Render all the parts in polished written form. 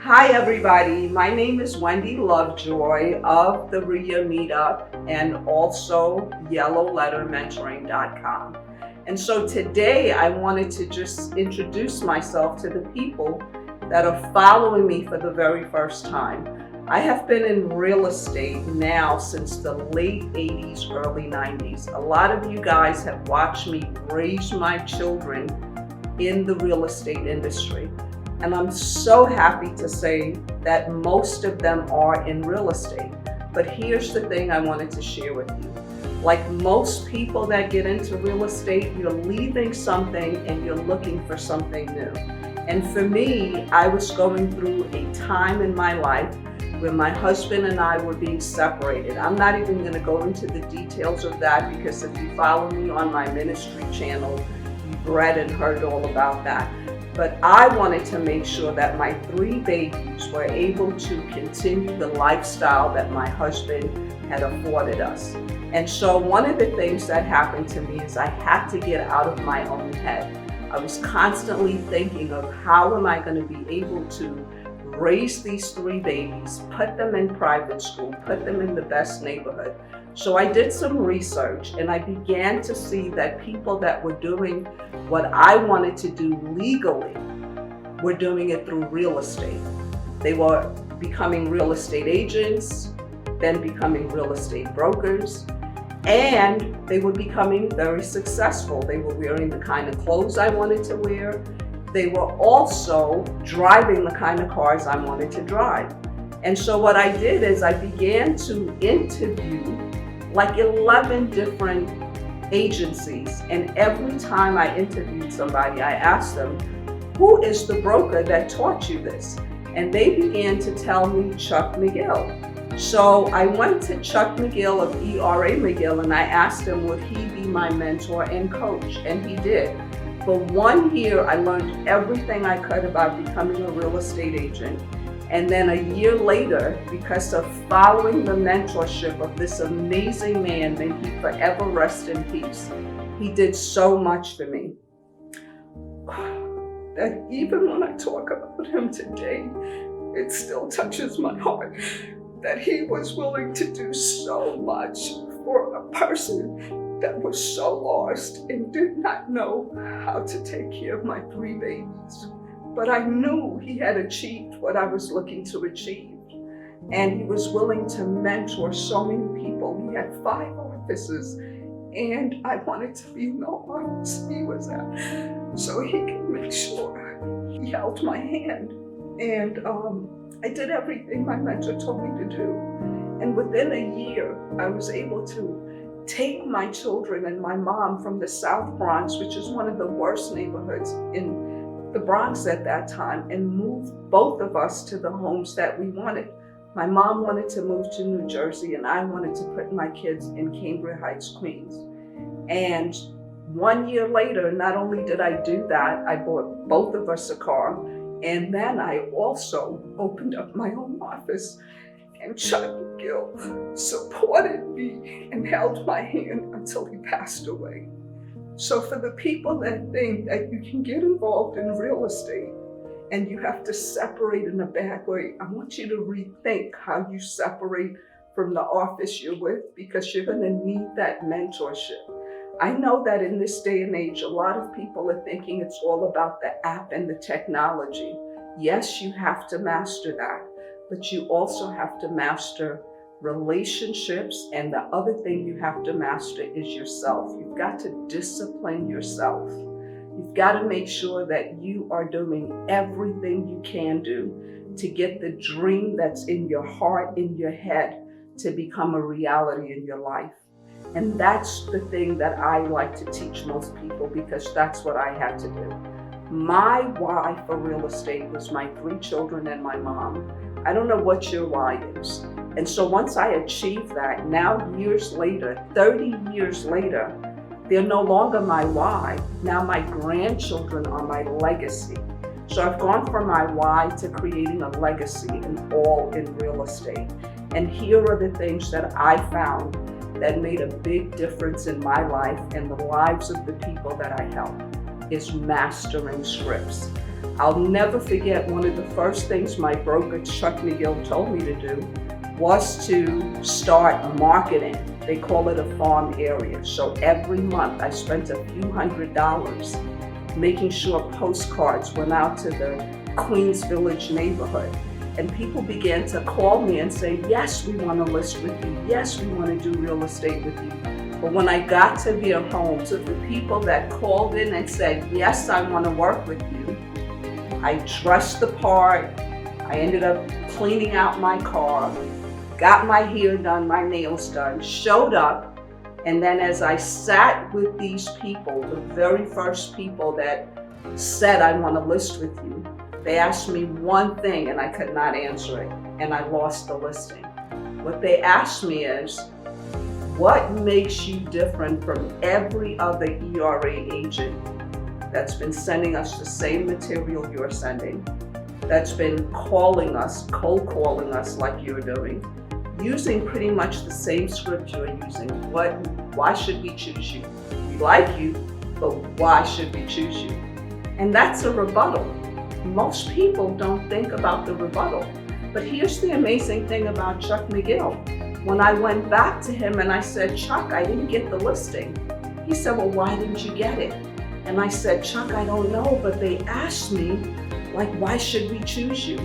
Hi everybody, my name is Wendy Lovejoy of the RIA Meetup and also YellowLetterMentoring.com. And so today I wanted to just introduce myself to the people that are following me for the very first time. I have been in real estate now since the late 80s, early 90s. A lot of you guys have watched me raise my children in the real estate industry. And I'm so happy to say that most of them are in real estate. But here's the thing I wanted to share with you. Like most people that get into real estate, you're leaving something and you're looking for something new. And for me, I was going through a time in my life where my husband and I were being separated. I'm not even going to go into the details of that because if you follow me on my ministry channel, you've read and heard all about that. But I wanted to make sure that my 3 babies were able to continue the lifestyle that my husband had afforded us. And so one of the things that happened to me is I had to get out of my own head. I was constantly thinking of how am I going to be able to raise these 3 babies, put them in private school, put them in the best neighborhood. So I did some research and I began to see that people that were doing what I wanted to do legally were doing it through real estate. They were becoming real estate agents, then becoming real estate brokers, and they were becoming very successful. They were wearing the kind of clothes I wanted to wear. They were also driving the kind of cars I wanted to drive. And so what I did is I began to interview like 11 different agencies. And every time I interviewed somebody, I asked them, who is the broker that taught you this? And they began to tell me Chuck McGill. So I went to Chuck McGill of ERA McGill and I asked him, would he be my mentor and coach? And he did. For 1 year, I learned everything I could about becoming a real estate agent. And then a year later, because of following the mentorship of this amazing man, may he forever rest in peace, he did so much for me. That even when I talk about him today, it still touches my heart that he was willing to do so much for a person that was so lost and did not know how to take care of my 3 babies. But I knew he had achieved what I was looking to achieve. And he was willing to mentor so many people. He had 5 offices, and I wanted to be in the office he was at so he could make sure he held my hand. And I did everything my mentor told me to do. And within a year, I was able to take my children and my mom from the South Bronx, which is one of the worst neighborhoods in the Bronx at that time, and move both of us to the homes that we wanted. My mom wanted to move to New Jersey and I wanted to put my kids in Cambridge Heights, Queens. And 1 year later, not only did I do that, I bought both of us a car, and then I also opened up my own office. And Chuck McGill supported me and held my hand until he passed away. So for the people that think that you can get involved in real estate and you have to separate in a bad way, I want you to rethink how you separate from the office you're with, because you're going to need that mentorship. I know that in this day and age, a lot of people are thinking it's all about the app and the technology. Yes, you have to master that, but you also have to master relationships, and the other thing you have to master is yourself. You've got to discipline yourself. You've got to make sure that you are doing everything you can do to get the dream that's in your heart, in your head, to become a reality in your life. And that's the thing that I like to teach most people, because that's what I had to do. My why for real estate was my 3 children and my mom. I don't know what your why is. And so once I achieved that, now years later, 30 years later, they're no longer my why. Now my grandchildren are my legacy. So I've gone from my why to creating a legacy, and all in real estate. And here are the things that I found that made a big difference in my life and the lives of the people that I help, is mastering scripts. I'll never forget one of the first things my broker, Chuck McGill, told me to do was to start marketing. They call it a farm area. So every month I spent a few $100s making sure postcards went out to the Queens Village neighborhood. And people began to call me and say, yes, we want to list with you. Yes, we want to do real estate with you. But when I got to their homes, of the people that called in and said, yes, I want to work with you, I dressed the part. I ended up cleaning out my car, got my hair done, my nails done, showed up. And then as I sat with these people, the very first people that said, I want to list with you, they asked me one thing and I could not answer it, and I lost the listing. What they asked me is, what makes you different from every other ERA agent that's been sending us the same material you're sending, that's been calling us, cold calling us like you're doing, using pretty much the same script you're using? Why should we choose you? We like you, but why should we choose you? And that's a rebuttal. Most people don't think about the rebuttal. But here's the amazing thing about Chuck McGill. When I went back to him and I said, Chuck, I didn't get the listing. He said, well, why didn't you get it? And I said, Chuck, I don't know, but they asked me, like, why should we choose you?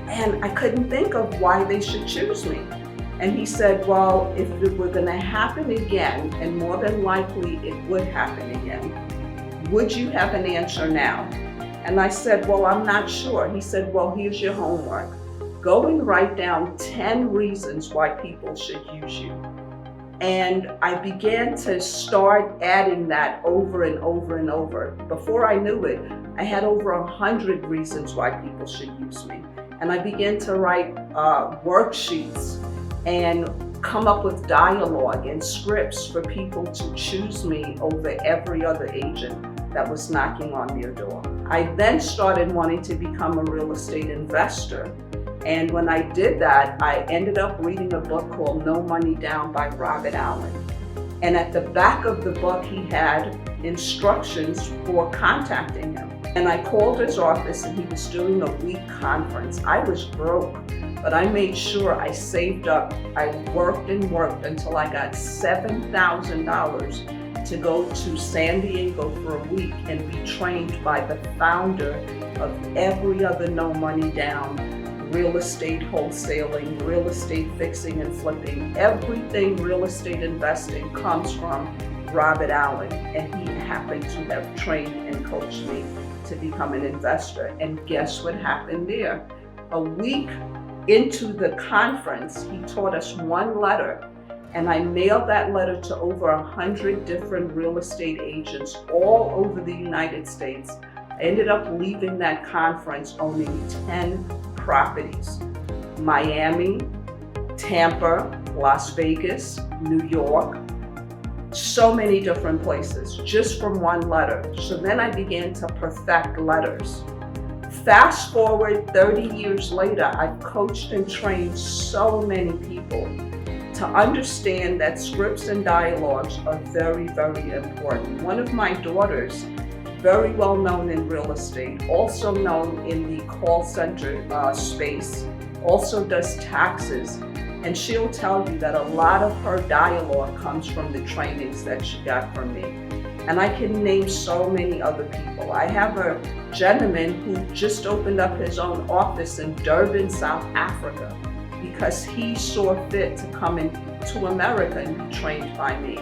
And I couldn't think of why they should choose me. And he said, well, if it were gonna happen again, and more than likely it would happen again, would you have an answer now? And I said, well, I'm not sure. He said, well, here's your homework. Go and write down 10 reasons why people should use you. And I began to start adding that over and over and over. Before I knew it, I had over 100 reasons why people should use me. And I began to write worksheets and come up with dialogue and scripts for people to choose me over every other agent that was knocking on their door. I then started wanting to become a real estate investor. And when I did that, I ended up reading a book called No Money Down by Robert Allen. And at the back of the book, he had instructions for contacting him. And I called his office and he was doing a week conference. I was broke, but I made sure I saved up. I worked and worked until I got $7,000 to go to San Diego for a week and be trained by the founder of every other No Money Down, real estate wholesaling, real estate fixing and flipping. Everything real estate investing comes from Robert Allen, and he happened to have trained and coached me to become an investor. And guess what happened there? A week into the conference, he taught us one letter, and I mailed that letter to over 100 different real estate agents all over the United States. I ended up leaving that conference owning 10 properties: Miami, Tampa, Las Vegas, New York, so many different places, just from one letter. So then I began to perfect letters. Fast forward 30 years later, I've coached and trained so many people to understand that scripts and dialogues are very, very important. One of my daughters, very well known in real estate, also known in the call center space, also does taxes. And she'll tell you that a lot of her dialogue comes from the trainings that she got from me. And I can name so many other people. I have a gentleman who just opened up his own office in Durban, South Africa, because he saw fit to come into America and be trained by me.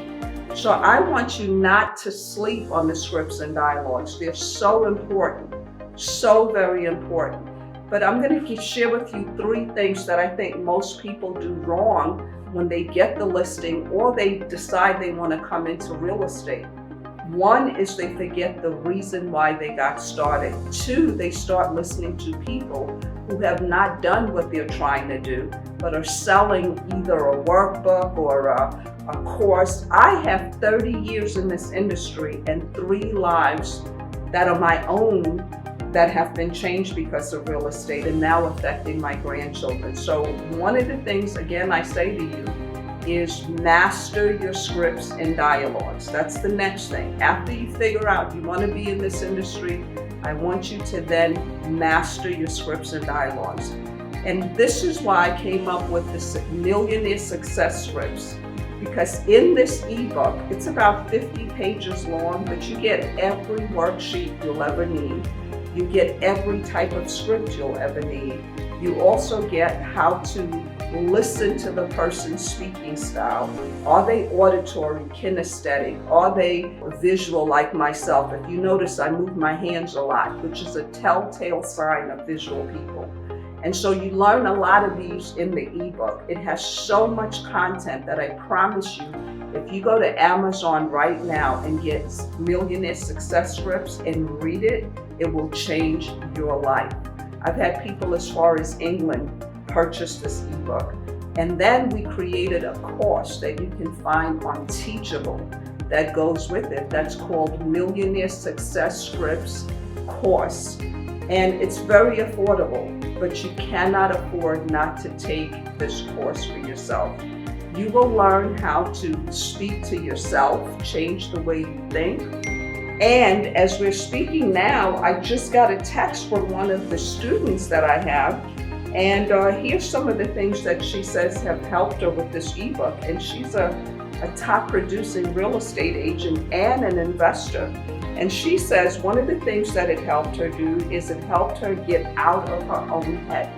So I want you not to sleep on the scripts and dialogues. They're so important, so very important. But I'm going to share with you 3 things that I think most people do wrong when they get the listing or they decide they want to come into real estate. 1 is they forget the reason why they got started. 2, they start listening to people who have not done what they're trying to do, but are selling either a workbook or a course. I have 30 years in this industry and 3 lives that are my own that have been changed because of real estate and now affecting my grandchildren. So one of the things, again, I say to you, is master your scripts and dialogues. That's the next thing. After you figure out you want to be in this industry, I want you to then master your scripts and dialogues. And this is why I came up with the Millionaire Success Scripts. Because in this ebook, it's about 50 pages long, but you get every worksheet you'll ever need. You get every type of script you'll ever need. You also get how to listen to the person's speaking style. Are they auditory, kinesthetic? Are they visual like myself? If you notice, I move my hands a lot, which is a telltale sign of visual people. And so you learn a lot of these in the ebook. It has so much content that I promise you, if you go to Amazon right now and get Millionaire Success Scripts and read it, it will change your life. I've had people as far as England purchase this ebook. And then we created a course that you can find on Teachable that goes with it. That's called Millionaire Success Scripts Course. And it's very affordable, but you cannot afford not to take this course for yourself. You will learn how to speak to yourself, change the way you think. And as we're speaking now, I just got a text from one of the students that I have, and here's some of the things that she says have helped her with this ebook. And she's a top producing real estate agent and an investor. And she says one of the things that it helped her do is it helped her get out of her own head.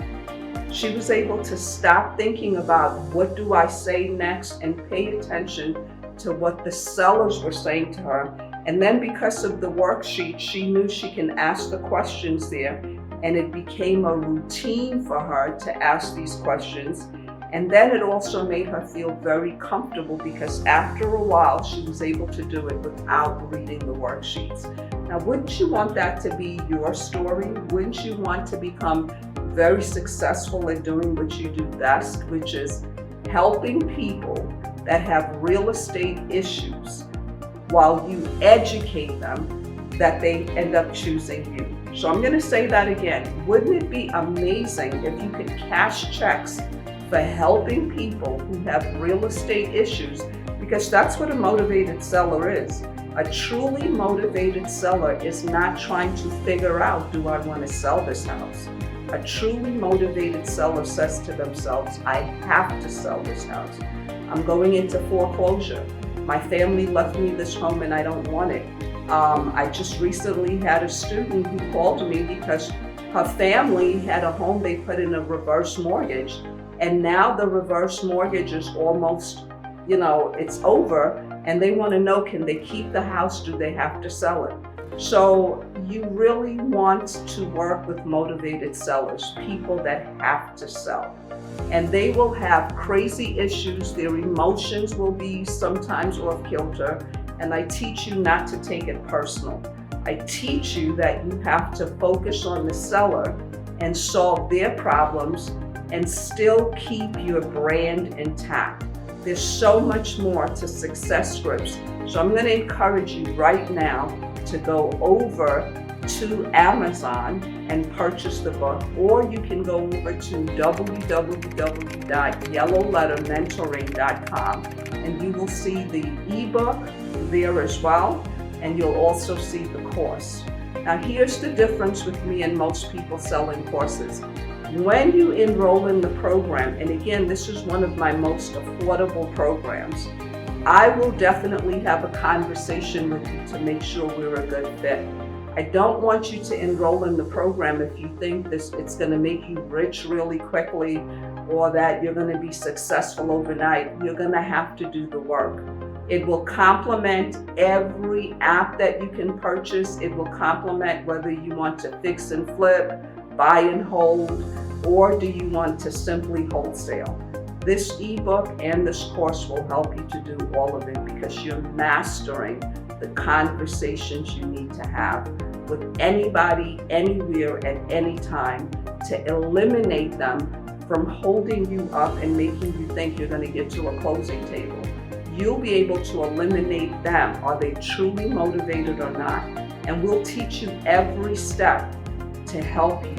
She was able to stop thinking about what do I say next and pay attention to what the sellers were saying to her. And then because of the worksheet, she knew she can ask the questions there, and it became a routine for her to ask these questions. And then it also made her feel very comfortable because after a while, she was able to do it without reading the worksheets. Now, wouldn't you want that to be your story? Wouldn't you want to become very successful at doing what you do best, which is helping people that have real estate issues while you educate them that they end up choosing you? So I'm going to say that again. Wouldn't it be amazing if you could cash checks for helping people who have real estate issues? Because that's what a motivated seller is. A truly motivated seller is not trying to figure out, do I want to sell this house? A truly motivated seller says to themselves, I have to sell this house. I'm going into foreclosure. My family left me this home and I don't want it. I just recently had a student who called me because her family had a home they put in a reverse mortgage. And now the reverse mortgage is almost, it's over, and they want to know, can they keep the house? Do they have to sell it? So you really want to work with motivated sellers, people that have to sell. And they will have crazy issues. Their emotions will be sometimes off kilter. And I teach you not to take it personal. I teach you that you have to focus on the seller and solve their problems and still keep your brand intact. There's so much more to Success Scripts. So I'm going to encourage you right now to go over to Amazon and purchase the book, or you can go over to www.yellowlettermentoring.com and you will see the ebook there as well, and you'll also see the course. Now here's the difference with me and most people selling courses. When you enroll in the program, and again, this is one of my most affordable programs, I will definitely have a conversation with you to make sure we're a good fit. I don't want you to enroll in the program if you think it's going to make you rich really quickly or that you're going to be successful overnight. You're going to have to do the work. It will complement every app that you can purchase. It will complement whether you want to fix and flip, buy and hold, or do you want to simply wholesale. This ebook and this course will help you to do all of it because you're mastering the conversations you need to have with anybody, anywhere, at any time to eliminate them from holding you up and making you think you're going to get to a closing table. You'll be able to eliminate them. Are they truly motivated or not? And we'll teach you every step to help you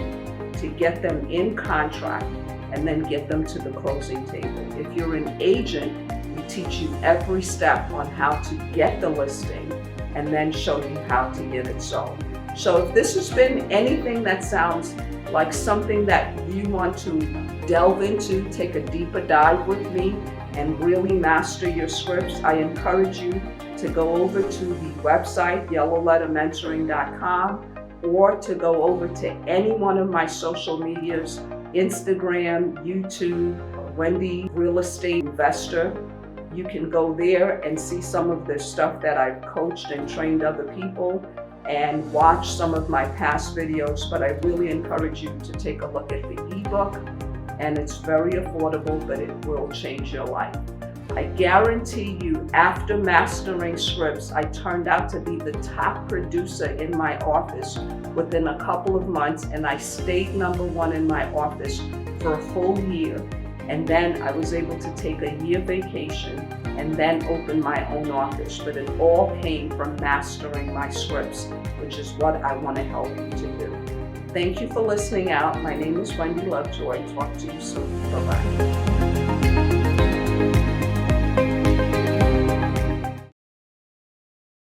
to get them in contract and then get them to the closing table. If you're an agent, we teach you every step on how to get the listing and then show you how to get it sold. So if this has been anything that sounds like something that you want to delve into, take a deeper dive with me and really master your scripts, I encourage you to go over to the website, yellowlettermentoring.com, or to go over to any one of my social medias, Instagram, YouTube, Wendy Real Estate Investor. You can go there and see some of the stuff that I've coached and trained other people, and watch some of my past videos, but I really encourage you to take a look at the ebook, and it's very affordable, but it will change your life. I guarantee you, after mastering scripts, I turned out to be the top producer in my office within a couple of months, and I stayed #1 in my office for a full year. And then I was able to take a year vacation and then open my own office. But it all came from mastering my scripts, which is what I want to help you to do. Thank you for listening out. My name is Wendy Lovejoy. Talk to you soon. Bye-bye.